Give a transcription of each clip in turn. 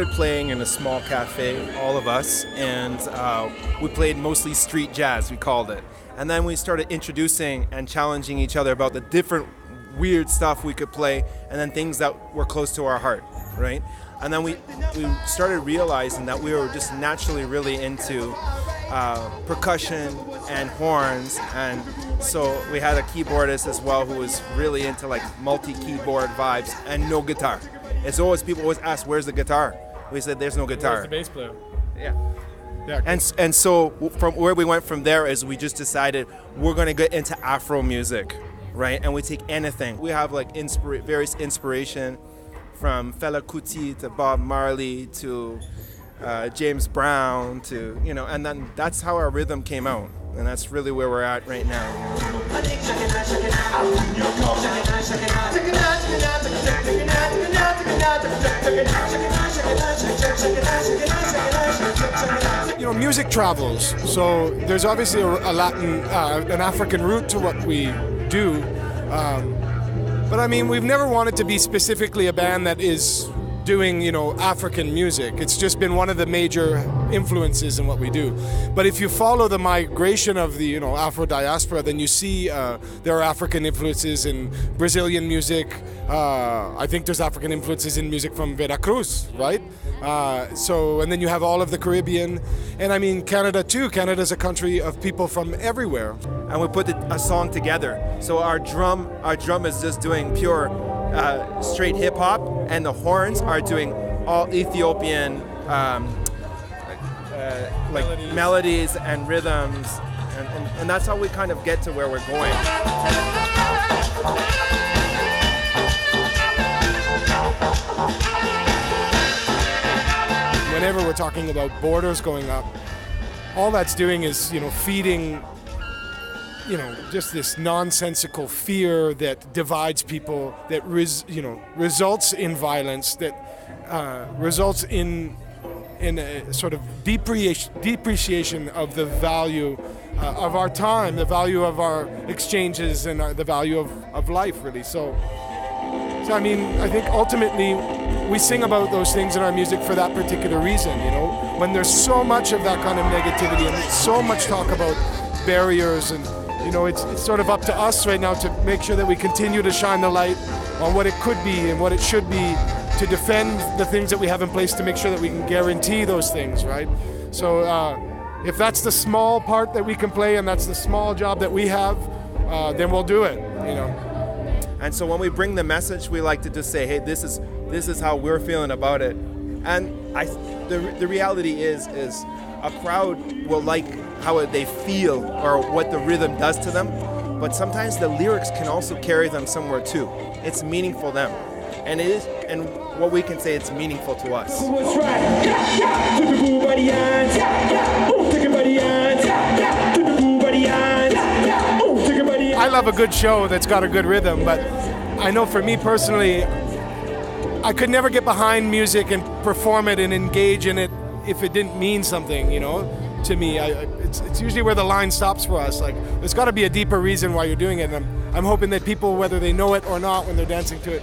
started playing in a small cafe, all of us, and we played mostly street jazz, we called it. And then we started introducing and challenging each other about the different weird stuff we could play, and then things that were close to our heart, right? And then we started realizing that we were just naturally really into percussion and horns, and so we had a keyboardist as well who was really into like multi-keyboard vibes and no guitar. It's always, people always ask, where's the guitar? We said, there's no guitar. Where's the bass player? Yeah. Yeah. And so from where we went from there is we just decided we're going to get into Afro music, right? And we take anything. We have like various inspiration from Fela Kuti to Bob Marley to James Brown to, you know, and then that's how our rhythm came out. And that's really where we're at right now. You know, music travels. So there's obviously a Latin, an African root to what we do. But I mean, we've never wanted to be specifically a band that is doing, you know, African music. It's just been one of the major influences in what we do. But if you follow the migration of the, you know, Afro diaspora, then you see there are African influences in Brazilian music. I think there's African influences in music from Veracruz, right? And then you have all of the Caribbean, and I mean Canada too. Canada's a country of people from everywhere. And we put a song together. So our drum is just doing pure straight hip hop, and the horns are doing all Ethiopian like melodies and rhythms, and that's how we kind of get to where we're going. Whenever we're talking about borders going up, all that's doing is, you know, feeding, you know, just this nonsensical fear that divides people, that results in violence, that results in a sort of depreciation of the value of our time, the value of our exchanges, and the value of life, really. So I mean, I think ultimately we sing about those things in our music for that particular reason, you know, when there's so much of that kind of negativity and so much talk about barriers, and you know, it's sort of up to us right now to make sure that we continue to shine the light on what it could be and what it should be, to defend the things that we have in place, to make sure that we can guarantee those things, right? So if that's the small part that we can play and that's the small job that we have, then we'll do it, you know. And so when we bring the message, we like to just say, hey, this is how we're feeling about it. And the reality is a crowd will like how they feel or what the rhythm does to them, but sometimes the lyrics can also carry them somewhere too. It's meaningful to them. And it is, and what we can say, it's meaningful to us. I love a good show that's got a good rhythm, but I know for me personally, I could never get behind music and perform it and engage in it if it didn't mean something, you know, to me. It's usually where the line stops for us. Like, there's got to be a deeper reason why you're doing it, and I'm hoping that people, whether they know it or not, when they're dancing to it,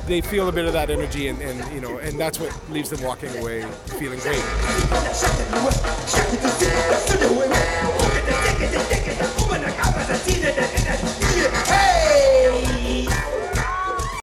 they feel a bit of that energy, and you know, and that's what leaves them walking away feeling great.